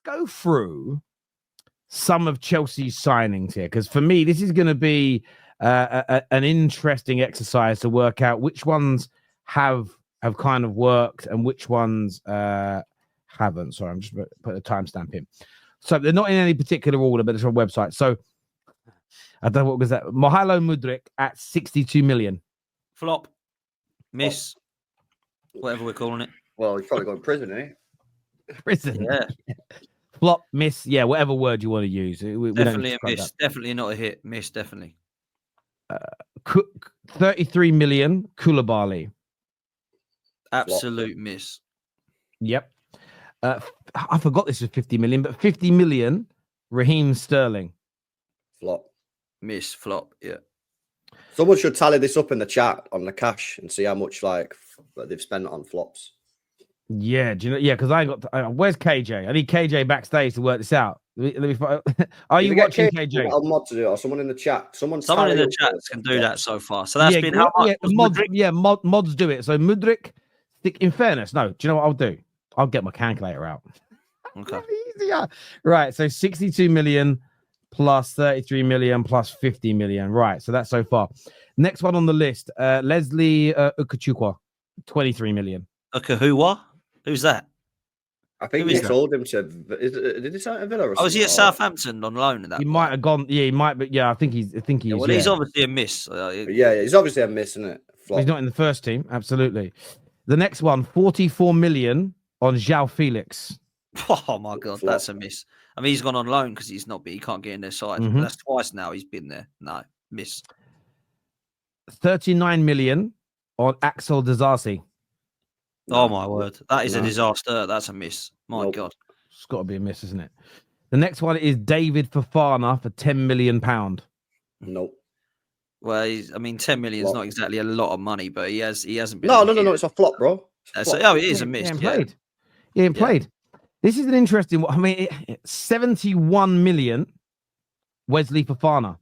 go through some of Chelsea's signings here, because for me, this is going to be an interesting exercise to work out which ones have kind of worked and which ones haven't. Sorry, I'm just putting a timestamp in. So they're not in any particular order, but it's on a website. So I don't know what was that. Mihajlo Mudryk at 62 million. Flop. Miss. Whatever we're calling it. Well, he's probably going to prison, eh? Prison. Yeah. Flop, miss, yeah, whatever word you want to use. Definitely a miss. That. Definitely not a hit. Miss, definitely. 33 million, Koulibaly. Absolute miss. Yep. I forgot this was 50 million, but 50 million, Raheem Sterling. Flop. Miss, flop, yeah. Someone should tally this up in the chat on the cash and see how much like they've spent on flops. Yeah, do you know? Yeah, because I got. Where's KJ? I need KJ backstage to work this out. Are you watching KJ? I'll mod to do it, or someone in the chat. Someone in the chat can do that so far. So that's been how much? Mods do it. So Mudryk. In fairness, no. Do you know what I'll do? I'll get my calculator out. Okay. Easier. Right. So 62 million plus 33 million plus 50 million. Right. So that's so far. Next one on the list, Leslie Ukachukwu, 23 million. Ukachukwu? Who's that? I think he sold him to. Did he sign to Villa? Was he at Southampton on loan? At that he point? might have gone. Yeah, he might. But yeah, I think he's. Yeah, well, he's obviously a miss. Yeah, he's obviously a miss, isn't it? Flop. He's not in the first team. Absolutely. The next one, 44 million on João Felix. Oh my God, that's a miss. I mean, he's gone on loan because he's not. He can't get in their side. Mm-hmm. That's twice now he's been there. No, miss. 39 million on Axel Disasi. Oh my word, that is a disaster. That's a miss. My God, it's got to be a miss, isn't it? The next one is David Fofana for £10 million. Nope. Well, 10 million is not exactly a lot of money, but he hasn't been. No, it's a flop, bro. It is a miss. He ain't played. This is an interesting one. I mean, 71 million. Wesley Fofana.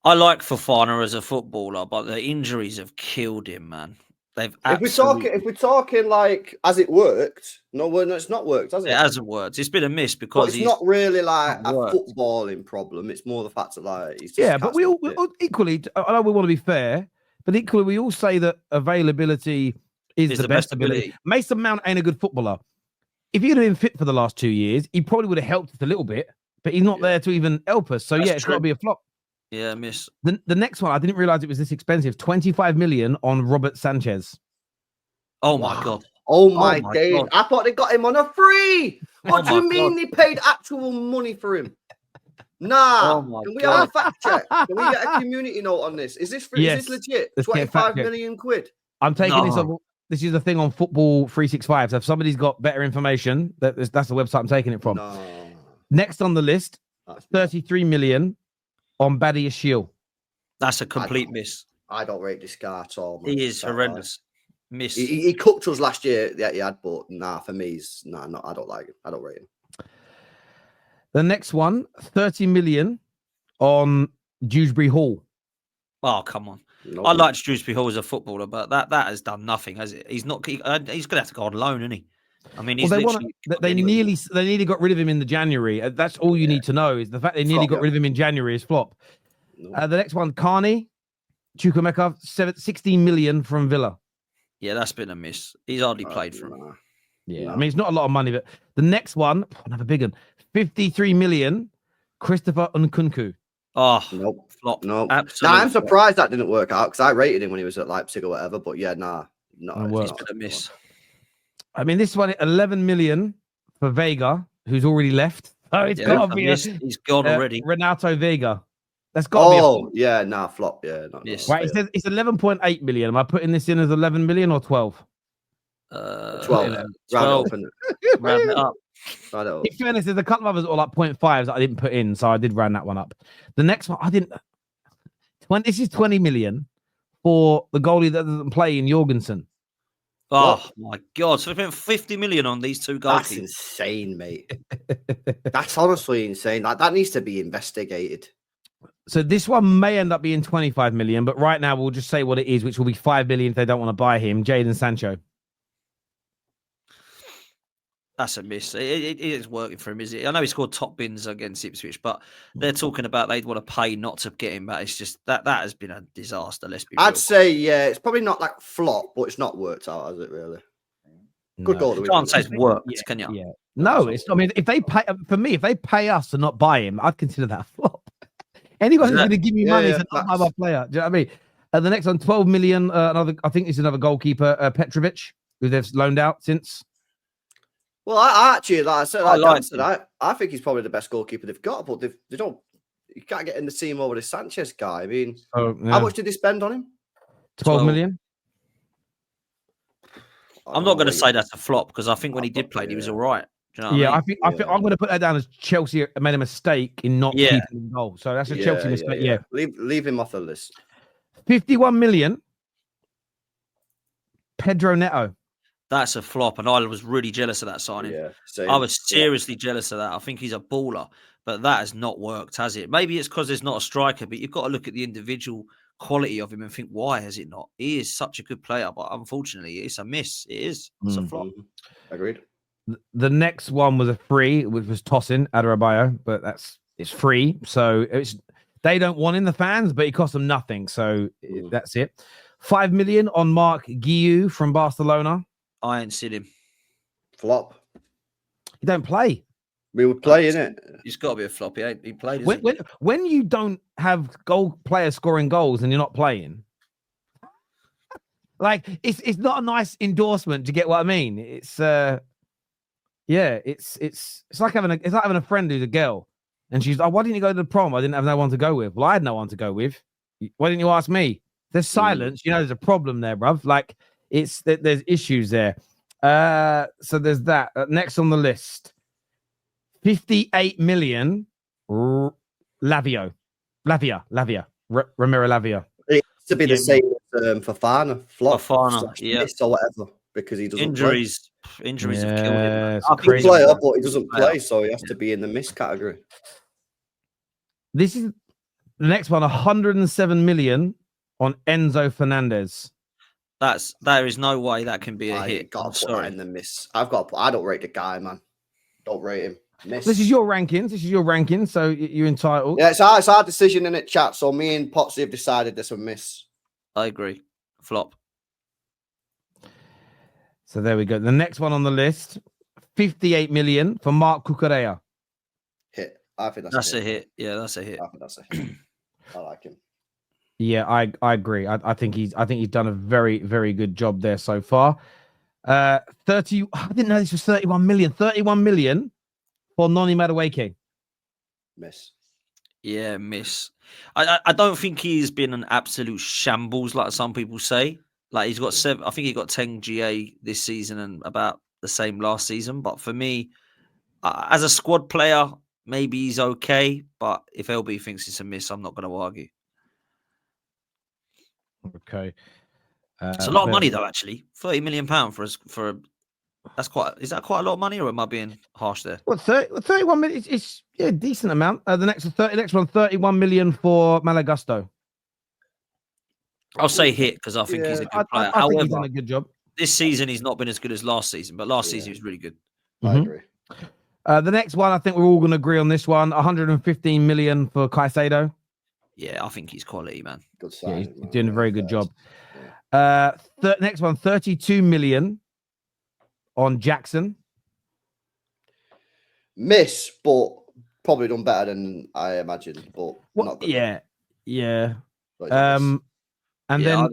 I like Fofana as a footballer, but the injuries have killed him, man. If we're talking like, has it worked? No, it's not worked, has it? It hasn't worked. It's been a miss because it's not really like a footballing problem. It's more the fact that like he's just but we all equally. I know we want to be fair, but equally we all say that availability is the best ability. Mason Mount ain't a good footballer. If he'd have been fit for the last 2 years, he probably would have helped us a little bit, but he's not there to even help us. So it's got to be a flop. Yeah, miss. The next one, I didn't realize it was this expensive. 25 million on Robert Sanchez. Oh my God. Oh my days. God. I thought they got him on a free. What do you mean they paid actual money for him? Nah. Can we have a fact check? Can we get a community note on this? Is this free? Yes. Is this legit? 25 million quid. I'm taking this on. This is the thing on Football 365. So if somebody's got better information, that's the website I'm taking it from. No. Next on the list, 33 million on Badia Shield. That's a complete miss. I don't rate this guy at all. Man. He is horrendous. Miss. He cooked us last year. Yeah, he had, but for me, I don't like him. I don't rate him. The next one, 30 million on Dewsbury Hall. Oh, come on. I liked Dewsbury Hall as a footballer, but that has done nothing, has it? He's not. He's going to have to go on loan, isn't he? I mean, they nearly got rid of him in the January. That's all you need to know is the fact they nearly got rid of him in January is flop. No. The next one, Carney, Chukwuemeka, 16 million from Villa. Yeah, that's been a miss. He's hardly played for him. Yeah, I mean, it's not a lot of money, but the next one, another big one, 53 million, Christopher Nkunku. Oh, nope. Flop. No. Absolutely. I'm surprised that didn't work out because I rated him when he was at Leipzig or whatever, but yeah, no. It's been a miss. I mean, this one, 11 million for Vega, who's already left. Oh, it's got to be he's gone already. Renato Vega. That's got to be. Oh, yeah, flop. Yeah, yes. Right, it says it's 11.8 million. Am I putting this in as 11 million or 12? 12. Round it up. In fairness, there's a couple of others that are like 0.5s that I didn't put in, so I did round that one up. The next one, I didn't. This is 20 million for the goalie that doesn't play in Jorgensen. Oh my God! So we spent 50 million on these two goalkeepers. That's insane, mate. That's honestly insane. Like that needs to be investigated. So this one may end up being 25 million, but right now we'll just say what it is, which will be 5 million if they don't want to buy him. Jadon Sancho. That's a miss. It is working for him, is it? I know he scored top bins against Ipswich, but they're talking about they'd want to pay not to get him back. It's just that has been a disaster. Let's be real. I'd say, yeah, it's probably not like flop, but it's not worked out, has it, really? Good goal. You can't say it's worked, can you? Yeah. No, it's. I mean, if they pay for me, if they pay us to not buy him, I'd consider that a flop. Anyone who's going to give me money is not buy my player. Do you know what I mean? The next one, 12 million. I think it's another goalkeeper, Petrovic, who they've loaned out since. Well, I actually, like I said, I think he's probably the best goalkeeper they've got, but they don't. You can't get in the team over the Sanchez guy. I mean, how much did they spend on him? 12 million. I'm not going to say that's a flop because I think when he did play, he was all right. Do you know what I mean? I think I'm going to put that down as Chelsea made a mistake in not keeping him goal. So that's a Chelsea mistake. Yeah. Leave him off the list. 51 million. Pedro Neto. That's a flop, and I was really jealous of that signing. Yeah, same. I was seriously jealous of that. I think he's a baller, but that has not worked, has it? Maybe it's because there's not a striker, but you've got to look at the individual quality of him and think, why has it not? He is such a good player, but unfortunately, it's a miss. It is. It's a flop. Agreed. The next one was a free, which was tossing Adarabioyo, but it's free, so they don't want in the fans, but it cost them nothing, so that's it. 5 million on Mark Guiu from Barcelona. I ain't seen him. Flop. He don't play. We would play, innit? He's got to be a flop. He played. When you don't have players scoring goals and you're not playing, like it's not a nice endorsement. Do you get what I mean? It's it's like having a friend who's a girl, and she's like, "Why didn't you go to the prom? I didn't have no one to go with." Well, I had no one to go with. Why didn't you ask me? There's silence. You know, there's a problem there, bruv. Like there's issues there. So there's that. Next on the list, 58 million. Ramiro Lavia. It has to be the same as Fofana. Flop. Fofana, or whatever, because he doesn't injuries. Play. Injuries have killed him. He's a player, but he doesn't play, so he has to be in the miss category. This is the next one. 107 million on Enzo Fernandez. There is no way that can be a hit. Got to put that in the miss. I don't rate the guy, man. Don't rate him. Miss. This is your rankings. So you're entitled. Yeah, it's our decision in it, chat. So me and Potsy have decided this a miss. I agree. Flop. So there we go. The next one on the list, 58 million for Mark Cucurella. Hit. I think that's a hit. Yeah, that's a hit. I think that's a hit. I like him. Yeah, I agree. I think he's done a very, very good job there so far. 30. I didn't know this was 31 million. 31 million for Noni Madueke. Miss. Yeah, miss. I don't think he's been an absolute shambles like some people say. Like he's got 7. I think he got 10 GA this season and about the same last season. But for me, as a squad player, maybe he's okay. But if LB thinks it's a miss, I'm not going to argue. Okay. It's a lot of money though, actually. £30 million for that's quite. Is that quite a lot of money, or am I being harsh there? Well, 31 million. It's a decent amount. The next one, 31 million for Malagusto. I'll say hit because I think he's a good player. I think he's done a good job. This season he's not been as good as last season, but last season he was really good. I agree. The next one, I think we're all going to agree on this one. 115 million for Caicedo. Yeah, I think he's quality, man. Good sign. Yeah, he's doing a very good job. Next one, 32 million on Jackson. Miss, but probably done better than I imagined. But not good. Yeah. And then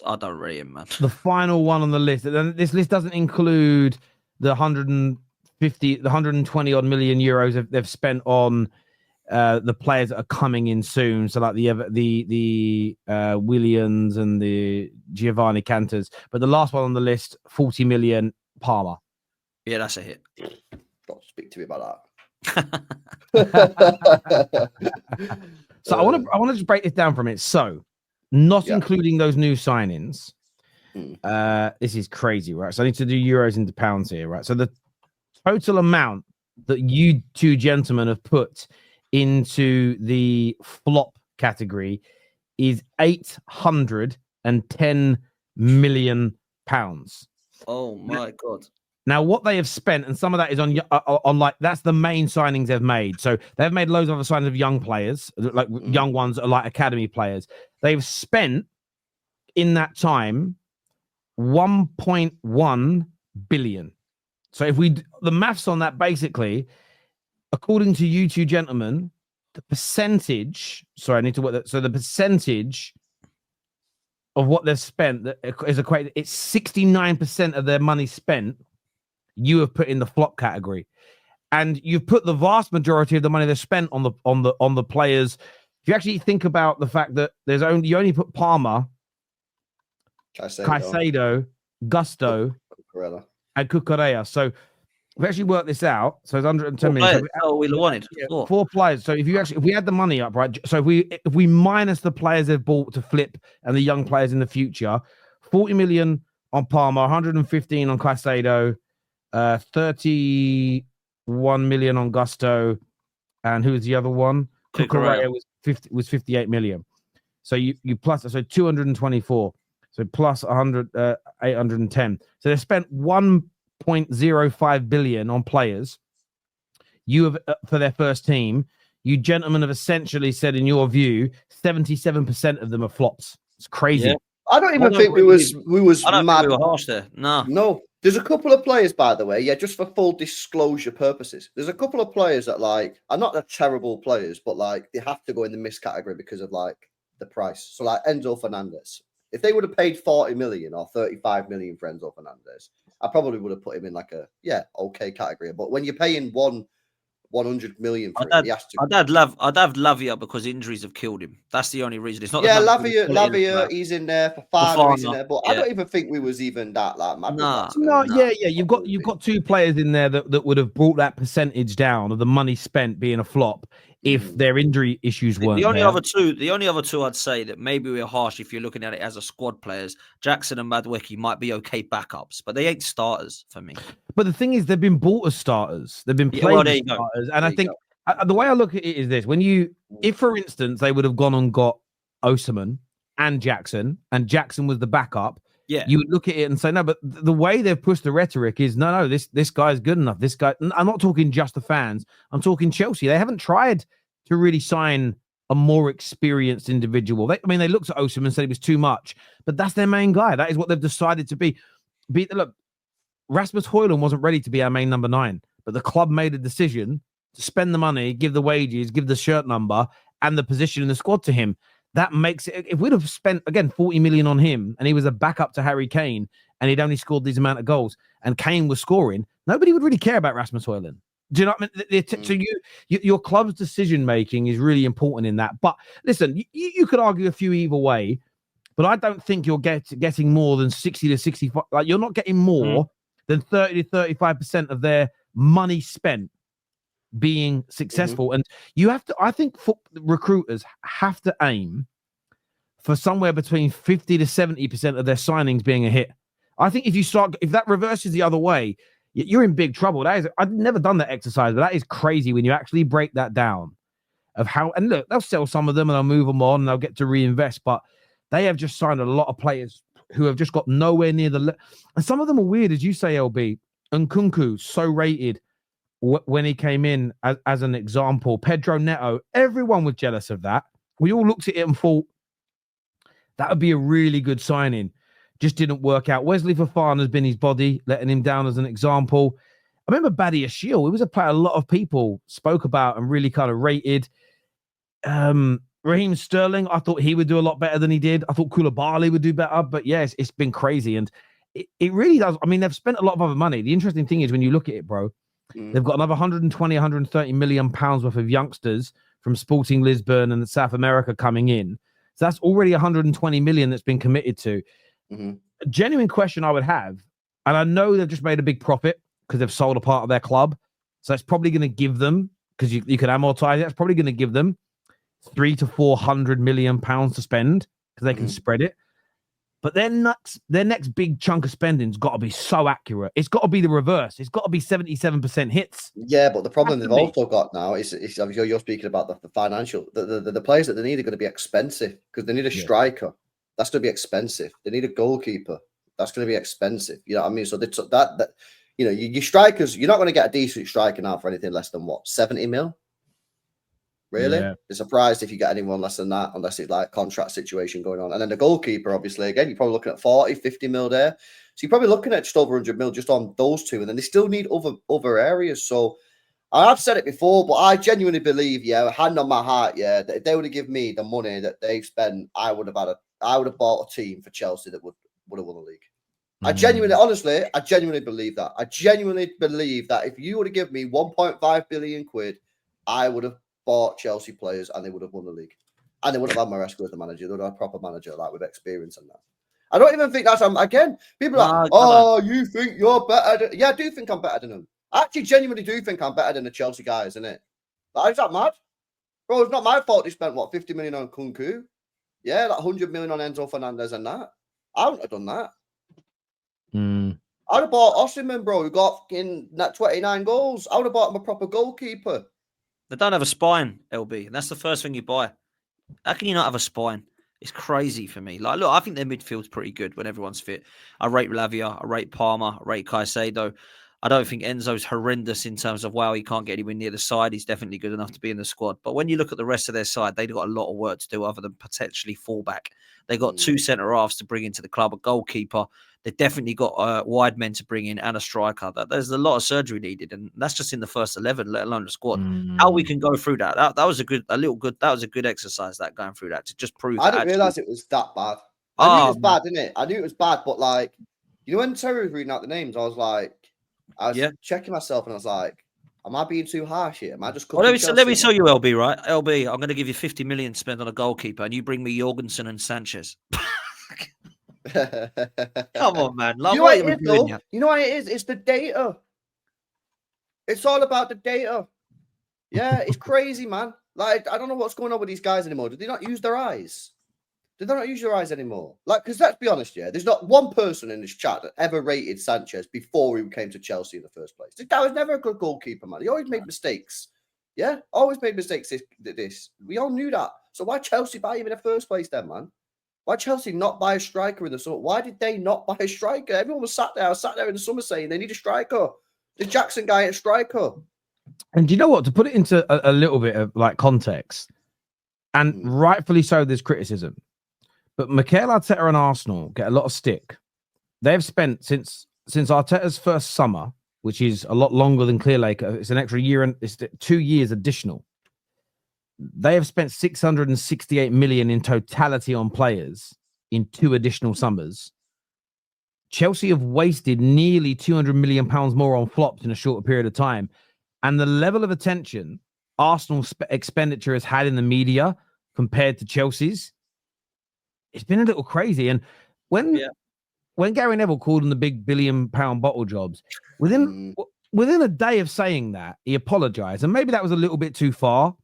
I don't rate him, man. The final one on the list. And this list doesn't include the 120 odd million euros they've spent on the players that are coming in soon. So like the Williams and the Giovanni Canters. But the last one on the list, 40 million Palmer. Yeah, that's a hit. Don't speak to me about that. So I want to just break this down for a minute. So not including those new signings. This is crazy, right? So I need to do euros into pounds here, right? So the total amount that you two gentlemen have put into the flop category is £810 million. Oh my God. Now, what they have spent, and some of that is on like, that's the main signings they've made. So they've made loads of other signings of young players, like young ones are like academy players. They've spent in that time 1.1 billion. So if the maths on that, basically, according to you two gentlemen, the percentage, sorry, I need to work that. So the percentage of what they've spent that is equated, it's 69% of their money spent you have put in the flop category, and you've put the vast majority of the money they've spent on the players. If you actually think about the fact that you only put Palmer, Caicedo, Gusto, and Cucurella. So we actually worked this out. So it's 110 million. So we wanted 4 players. So if we add the money up, right? So if we minus the players they've bought to flip and the young players in the future, 40 million on Palmer, 115 on Caicedo, 31 million on Gusto, and who's the other one? Cucurella was 58 million. So you plus, so 224. So plus 100, 810. So they spent 1.05 billion on players. You have for their first team. You gentlemen have essentially said, in your view, 77% of them are flops. It's crazy. Yeah. I don't even think we was mad. We were harsh there. No. There's a couple of players, by the way. Yeah, just for full disclosure purposes. There's a couple of players that like are not the terrible players, but like they have to go in the miss category because of like the price. So like Enzo Fernandez. If they would have paid 40 million or 35 million for Enzo Fernandez, I probably would have put him in like a okay category. But when you're paying 100 million for him, he has to. I'd have Lavia because injuries have killed him. That's the only reason. It's not. Lavia, he's in there. Fofana, he's in there. But I don't even think we was even that like mad. You've got 2 players in there that would have brought that percentage down of the money spent being a flop if their injury issues weren't the only other two I'd say that maybe we're harsh if you're looking at it as a squad players. Jackson and Madueke might be okay backups, but they ain't starters for me. But the thing is, they've been bought as starters. They've been played as starters. And I think the way I look at it is this: if for instance they would have gone and got Osimhen and Jackson was the backup, you would look at it and say no. But the way they've pushed the rhetoric is no, this guy's good enough. This guy. I'm not talking just the fans. I'm talking Chelsea. They haven't tried to really sign a more experienced individual. They looked at Osimhen and said it was too much, but that's their main guy. That is what they've decided to be. Look, Rasmus Højlund wasn't ready to be our main number 9, but the club made a decision to spend the money, give the wages, give the shirt number and the position in the squad to him. That makes it, if we'd have spent, again, 40 million on him and he was a backup to Harry Kane and he'd only scored these amount of goals and Kane was scoring, nobody would really care about Rasmus Højlund. Do you know what I mean? So your club's decision-making is really important in that. But listen, you could argue a few either way, but I don't think you're getting more than 60 to 65. Like, you're not getting more than 30 to 35% of their money spent being successful. And you have to, I think recruiters have to aim for somewhere between 50 to 70% of their signings being a hit. I think if that reverses the other way, you're in big trouble. I've never done that exercise, but that is crazy when you actually break that down of how, and look, they'll sell some of them and they'll move them on and they'll get to reinvest, but they have just signed a lot of players who have just got nowhere near and some of them are weird, as you say, LB. Nkunku, so rated when he came in as an example. Pedro Neto, everyone was jealous of that. We all looked at it and thought that would be a really good signing. Just didn't work out. Wesley Fofana has been his body, letting him down as an example. I remember Badia Shield. It was a player a lot of people spoke about and really kind of rated. Raheem Sterling, I thought he would do a lot better than he did. I thought Koulibaly would do better, but yes, it's been crazy. And it really does. I mean, they've spent a lot of other money. The interesting thing is when you look at it, bro, they've got another 120, 130 million pounds worth of youngsters from Sporting Lisbon and South America coming in. So that's already 120 million that's been committed to. A genuine question I would have, and I know they've just made a big profit because they've sold a part of their club. So it's probably going to give them, because you could amortize it, it's probably going to give them 300 to 400 million pounds to spend because they can spread it. But their next big chunk of spending's got to be so accurate. It's got to be the reverse. It's got to be 77% hits. Yeah, but the problem they've also got now is you're speaking about the financial. The players that they need are going to be expensive because they need a striker. That's going to be expensive. They need a goalkeeper. That's going to be expensive. You know what I mean? So they took that you know, your strikers, you're not going to get a decent striker now for anything less than what, 70 mil? Really? Yeah. Be surprised if you get anyone less than that, unless it's like contract situation going on. And then the goalkeeper, obviously, again, you're probably looking at 40, 50 mil there. So you're probably looking at just over 100 mil just on those two. And then they still need other areas. So I've said it before, but I genuinely believe, hand on my heart, that if they would have given me the money that they've spent, I would have bought a team for Chelsea that would have won the league. I genuinely believe that. I genuinely believe that if you would have given me 1.5 billion quid, I would have bought Chelsea players and they would have won the league. And they would have had Maresca as the manager. They would have had a proper manager like with experience and that. I don't even think that's again, people are like, you think you're better than... Yeah, I do think I'm better than them. I actually genuinely do think I'm better than the Chelsea guys, isn't it? Like, is that mad? Bro, it's not my fault they spent, 50 million on Kunku? Yeah, like 100 million on Enzo Fernandez and that. I wouldn't have done that. I'd have bought Osimhen, bro, who got in that 29 goals. I would have bought him a proper goalkeeper. They don't have a spine, LB. And that's the first thing you buy. How can you not have a spine? It's crazy for me. Like, look, I think their midfield's pretty good when everyone's fit. I rate Lavia, I rate Palmer, I rate Caicedo. I don't think Enzo's horrendous in terms of, he can't get anywhere near the side. He's definitely good enough to be in the squad. But when you look at the rest of their side, they've got a lot of work to do other than potentially fullback. They got two centre-halves to bring into the club, a goalkeeper. They've definitely got wide men to bring in and a striker. There's a lot of surgery needed, and that's just in the first 11, let alone the squad. How we can go through that was a good exercise, that going through that, to just prove. I didn't realise it was that bad. I knew it was bad, didn't it? I knew it was bad, but like, you know, when Terry was reading out the names, I was checking myself, and I was like, am I being too harsh here? Am I just? Well, let me tell you, LB, right? LB, I'm going to give you 50 million spent on a goalkeeper, and you bring me Jorgensen and Sanchez. Come on, man. Like, you know what it is? It's the data. It's all about the data. Yeah, it's crazy, man. Like, I don't know what's going on with these guys anymore. Do they not use their eyes? Do they not use their eyes anymore? Like, because let's be honest, there's not one person in this chat that ever rated Sanchez before he came to Chelsea in the first place. This guy was never a good goalkeeper, man. He always made mistakes. Yeah, always made mistakes. This we all knew that. So why Chelsea buy him in the first place, then, man? Why Chelsea not buy a striker in the summer? Why did they not buy a striker? Everyone was sat there in the summer saying they need a striker. The Jackson guy a striker. And do you know what? To put it into a little bit of like context, and rightfully so, there's criticism. But Mikel Arteta and Arsenal get a lot of stick. They've spent since Arteta's first summer, which is a lot longer than Clearlake. It's an extra year and it's 2 years additional. They have spent 668 million in totality on players in 2 additional summers. Chelsea have wasted nearly 200 million pounds more on flops in a shorter period of time. And the level of attention Arsenal's expenditure has had in the media compared to Chelsea's, it's been a little crazy. And when Gary Neville called them the big £1 billion bottle jobs, within a day of saying that, he apologized. And maybe that was a little bit too far.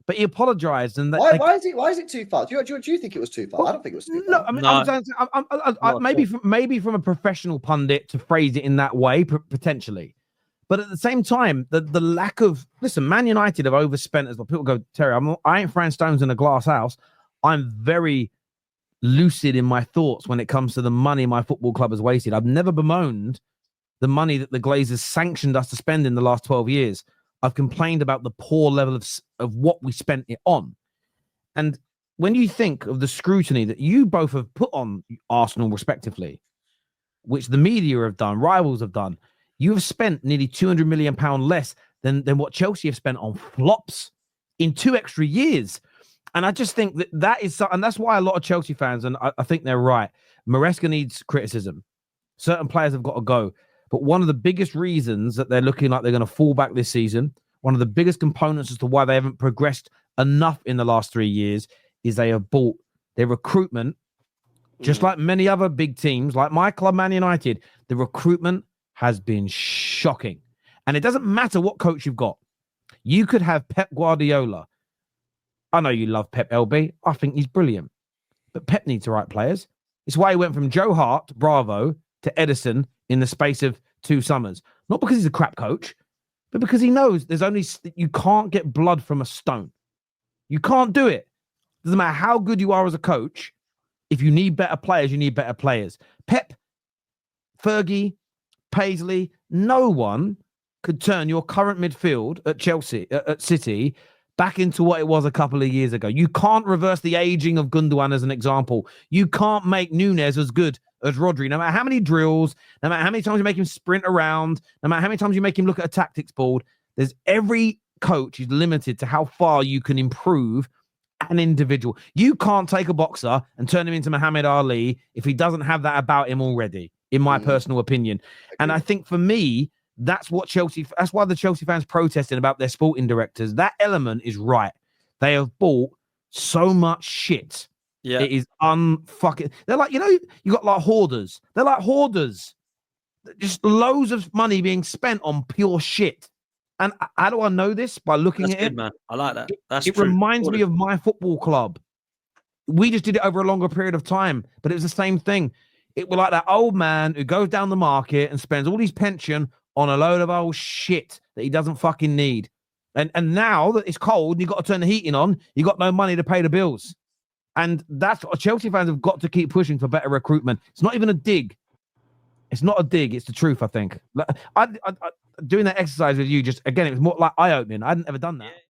But he apologized, and why is it too far? Do you think it was too far? Well, I don't think it was too far. No, I mean, maybe from a professional pundit to phrase it in that way, potentially. But at the same time, the lack of Man United have overspent. As people go, Terry, I ain't throwing stones in a glass house. I'm very lucid in my thoughts when it comes to the money my football club has wasted. I've never bemoaned the money that the Glazers sanctioned us to spend in the last 12 years. I've complained about the poor level of what we spent it on. And when you think of the scrutiny that you both have put on Arsenal respectively, which the media have done, rivals have done, you have spent nearly £200 million less than what Chelsea have spent on flops in 2 extra years. And I just think that is, and that's why a lot of Chelsea fans, and I think they're right, Maresca needs criticism. Certain players have got to go. But one of the biggest reasons that they're looking like they're going to fall back this season, one of the biggest components as to why they haven't progressed enough in the last 3 years, is they have bought their recruitment, just like many other big teams, like my club, Man United. The recruitment has been shocking. And it doesn't matter what coach you've got. You could have Pep Guardiola. I know you love Pep, LB. I think he's brilliant. But Pep needs the right players. It's why he went from Joe Hart, Bravo, to Edison in the space of 2 summers. Not because he's a crap coach, but because he knows you can't get blood from a stone. You can't do it. Doesn't matter how good you are as a coach. If you need better players, you need better players. Pep, Fergie, Paisley, no one could turn your current midfield at Chelsea, at City, back into what it was a couple of years ago. You can't reverse the aging of Gundogan as an example. You can't make Núñez as good as Rodri. No matter how many drills, no matter how many times you make him sprint around, no matter how many times you make him look at a tactics board, there's every coach is limited to how far you can improve an individual. You can't take a boxer and turn him into Muhammad Ali if he doesn't have that about him already, in my personal opinion. And I think for me, that's why the Chelsea fans protesting about their sporting directors. That element is right. They have bought so much shit. Yeah. It is unfucking. They're like, you got like hoarders. They're like hoarders. Just loads of money being spent on pure shit. And how do I know this? By looking at it, man. I like that. It reminds me of my football club. We just did it over a longer period of time, but it was the same thing. It was like that old man who goes down the market and spends all his pension on a load of old shit that he doesn't fucking need. And now that it's cold and you've got to turn the heating on, you got no money to pay the bills. And that's what Chelsea fans have got to keep pushing for better recruitment. It's not even a dig. It's not a dig. It's the truth, I think. I doing that exercise with you, just, again, it was more like eye-opening. I hadn't ever done that.